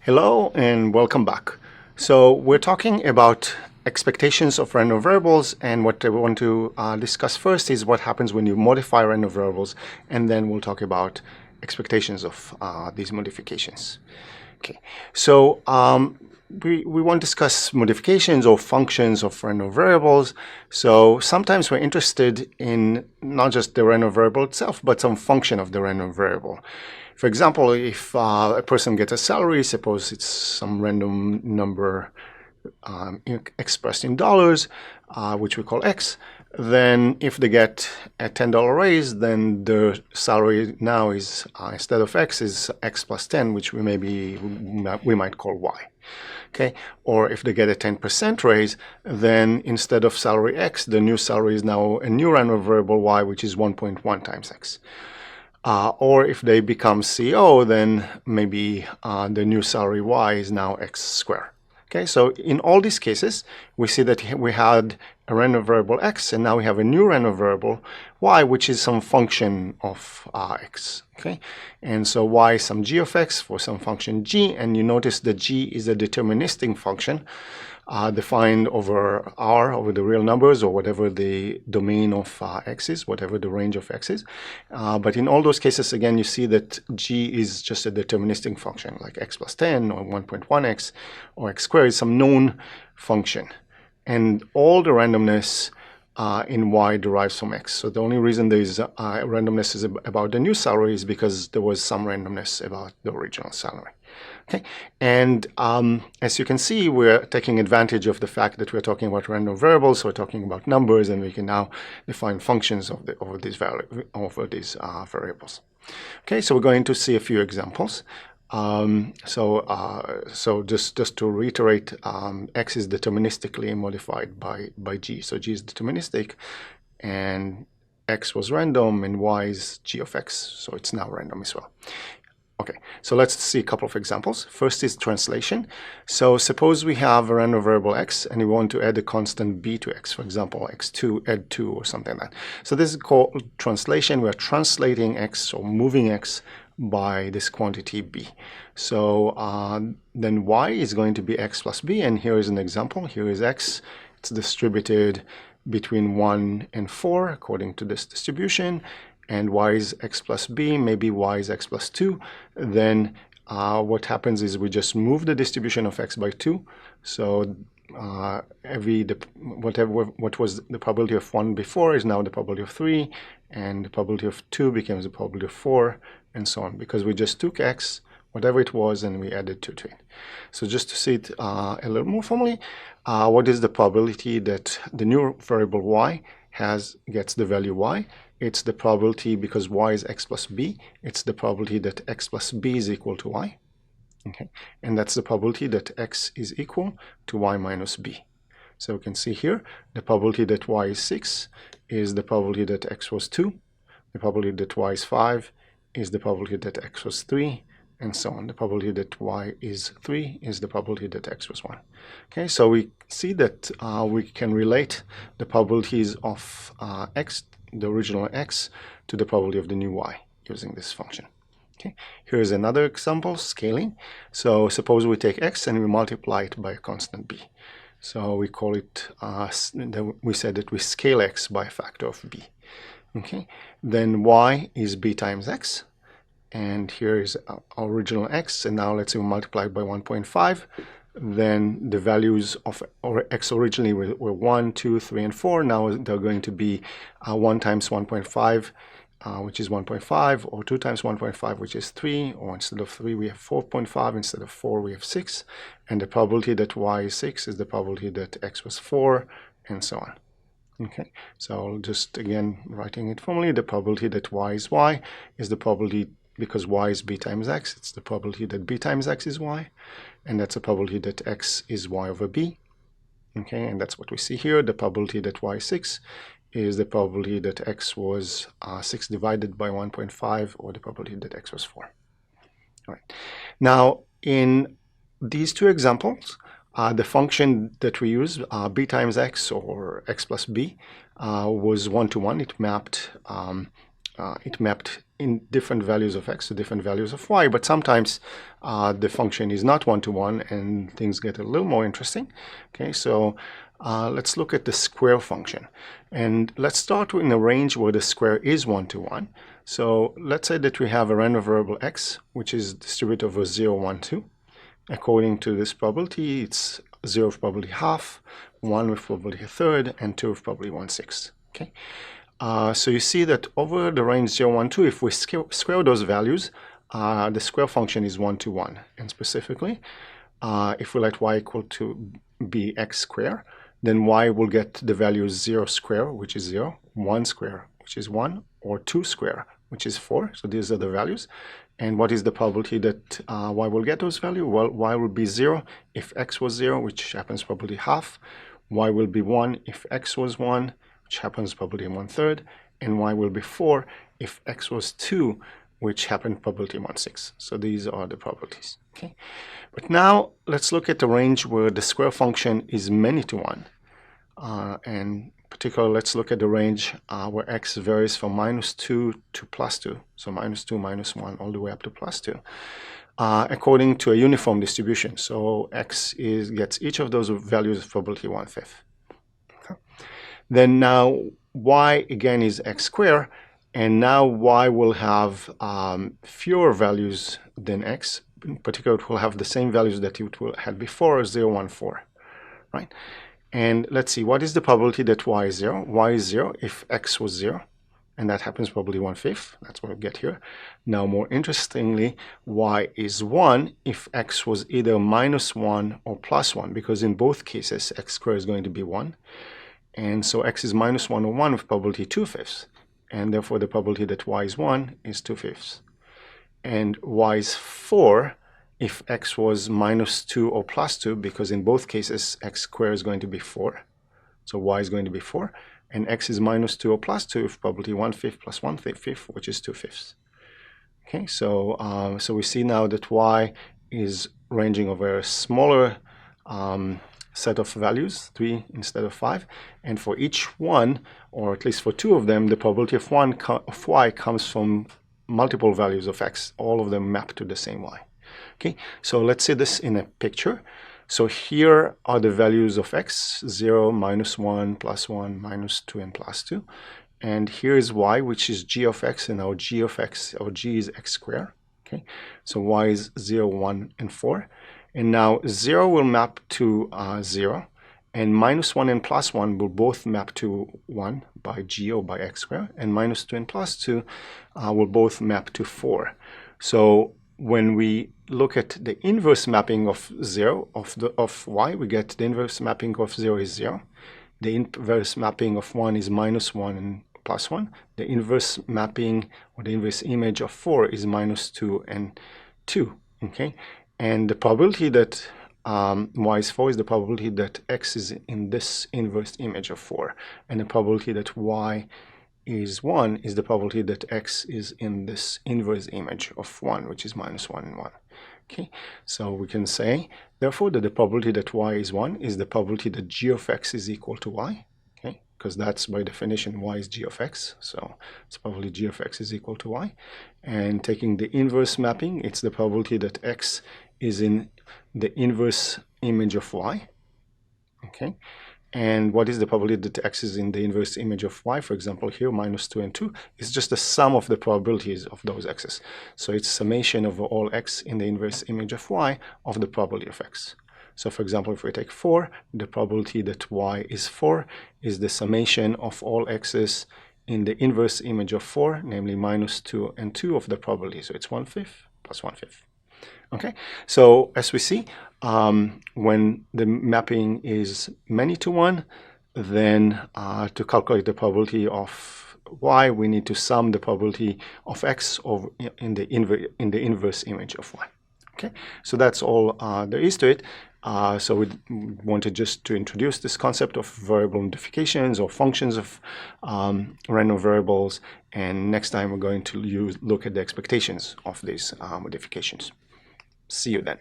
Hello and welcome back. So we're talking about expectations of random variables, and what I want to discuss first is what happens when you modify random variables, and then we'll talk about expectations of these modifications. Okay, so we want to discuss modifications or functions of random variables. So sometimes we're interested in not just the random variable itself, but some function of the random variable. For example, if a person gets a salary, suppose it's some random number expressed in dollars, which we call X, then if they get a $10 raise, then the salary now is, instead of X, is X plus 10, which we might call Y. Okay, or if they get a 10% raise, then instead of salary X, the new salary is now a new random variable Y, which is 1.1 times X. Or if they become CEO, then maybe the new salary Y is now X squared. Okay, so in all these cases, we see that we had a random variable X, and now we have a new random variable Y, which is some function of X. Okay, and so Y is some g of X for some function G, and you notice that G is a deterministic function defined over R, over the real numbers, or whatever the domain of X is, whatever the range of X is. But in all those cases, again, you see that G is just a deterministic function, like X plus 10 or 1.1X or X squared is some known function. And all the randomness in Y derives from X. So the only reason there is randomness is about the new salary is because there was some randomness about the original salary. Okay, and as you can see, we're taking advantage of the fact that we're talking about random variables, so we're talking about numbers, and we can now define functions over these variables. Okay, so we're going to see a few examples. So just to reiterate, X is deterministically modified by G. So G is deterministic, and X was random, and Y is G of X, so it's now random as well. Okay, so let's see a couple of examples. First is translation. So suppose we have a random variable X, and we want to add a constant B to X, for example, X2, add 2, or something like that. So this is called translation. We're translating X, or moving X, by this quantity B. So then Y is going to be X plus B, and here is an example. Here is X. It's distributed between 1 and 4 according to this distribution, and Y is X plus B, maybe Y is X plus 2. Then what happens is we just move the distribution of X by 2. So what was the probability of 1 before is now the probability of 3, and the probability of 2 becomes the probability of 4, and so on, because we just took X, whatever it was, and we added 2 to it. So just to see it a little more formally, what is the probability that the new variable Y gets the value Y? It's the probability, because Y is X plus B, it's the probability that X plus B is equal to Y. Okay, and that's the probability that X is equal to Y minus B. So we can see here the probability that Y is 6 is the probability that X was 2, the probability that Y is 5 is the probability that X was 3, and so on. The probability that Y is 3 is the probability that X was 1. Okay, so we see that we can relate the probabilities of X, the original X, to the probability of the new Y using this function. Okay, here's another example, scaling. So suppose we take X and we multiply it by a constant B. So we call it, we said that we scale X by a factor of B. Okay, then Y is B times X, and here is our original X, and now let's say we multiply it by 1.5. Then the values of X originally were 1, 2, 3, and 4. Now they're going to be 1 times 1.5, which is 1.5, or 2 times 1.5, which is 3, or instead of 3 we have 4.5, instead of 4 we have 6, and the probability that Y is 6 is the probability that X was 4, and so on. Okay, so just again writing it formally, the probability that Y is Y is the probability, because Y is B times X, it's the probability that B times X is Y, and that's the probability that X is Y over B. Okay, and that's what we see here. The probability that Y is 6 is the probability that X was 6 divided by 1.5, or the probability that X was 4. All right. Now, in these two examples, the function that we use, B times X, or X plus B, was 1-to-1. It mapped it mapped in different values of x to different values of y, but sometimes the function is not one-to-one and things get a little more interesting. Okay, so let's look at the square function, and let's start in a range where the square is one-to-one. So let's say that we have a random variable x which is distributed over 0, 1, 2. According to this probability, it's 0 with probability half, 1 with probability a third, and 2 with probability 1/6. Okay. So you see that over the range 0, 1, 2, if we square those values, the square function is 1-to-1. And specifically, if we let y equal to be x squared, then y will get the value 0 squared, which is 0, 1 squared, which is 1, or 2 squared, which is 4. So these are the values. And what is the probability that y will get those values? Well, y will be 0 if x was 0, which happens probably half. Y will be 1 if x was 1, which happens probably 1/3, and y will be 4 if x was 2, which happened probably 1/6. So these are the probabilities. Okay, but now let's look at the range where the square function is many-to-one, and particularly let's look at the range where x varies from -2 to +2, so -2, -1, all the way up to +2, according to a uniform distribution. So x gets each of those values of probability 1/5. Then now y again is x squared, and now y will have fewer values than x. In particular, it will have the same values that it had before, 0, 1, 4, right? And let's see, what is the probability that y is 0? Y is 0 if x was 0, and that happens probably 1/5. That's what we get here. Now, more interestingly, y is 1 if x was either -1 or +1, because in both cases, x squared is going to be 1. And so x is -1 or 1 with probability 2/5, and therefore the probability that y is 1 is 2/5. And y is 4 if x was -2 or +2, because in both cases x squared is going to be 4. So y is going to be 4, and x is -2 or +2 with probability 1/5 plus 1/5, which is 2/5. Okay, so so we see now that y is ranging over a smaller set of values, 3 instead of 5, and for each one, or at least for 2 of them, the probability of y comes from multiple values of x, all of them mapped to the same y. Okay, so let's see this in a picture. So here are the values of x, 0, -1, +1, -2, and +2. And here is y, which is g of x, and our g of x, our g is x squared. Okay, so y is 0, 1, and 4. And now 0 will map to 0, and -1 and +1 will both map to 1 by g or by x squared, and -2 and +2 will both map to 4. So when we look at the inverse mapping of 0 of y, we get the inverse mapping of 0 is 0. The inverse mapping of 1 is -1 and +1. The inverse mapping or the inverse image of 4 is -2 and 2. Okay. And the probability that y is 4 is the probability that x is in this inverse image of 4. And the probability that y is 1 is the probability that x is in this inverse image of 1, which is -1 and 1. Okay, so we can say, therefore, that the probability that y is 1 is the probability that g of x is equal to y. Okay, because that's by definition y is g of x, so it's probably g of x is equal to y. And taking the inverse mapping, it's the probability that x is in the inverse image of y. Okay, and what is the probability that x is in the inverse image of y? For example, here -2 and 2 is just the sum of the probabilities of those x's. So it's summation of all x in the inverse image of y of the probability of x. So for example, if we take 4, the probability that y is 4 is the summation of all x's in the inverse image of 4, namely -2 and 2 of the probability. So it's 1/5 plus 1/5. Okay, so as we see, when the mapping is many-to-one, then to calculate the probability of y, we need to sum the probability of x over in the inverse image of y. Okay, so that's all there is to it. So we wanted just to introduce this concept of variable modifications or functions of random variables, and next time we're going to look at the expectations of these modifications. See you then.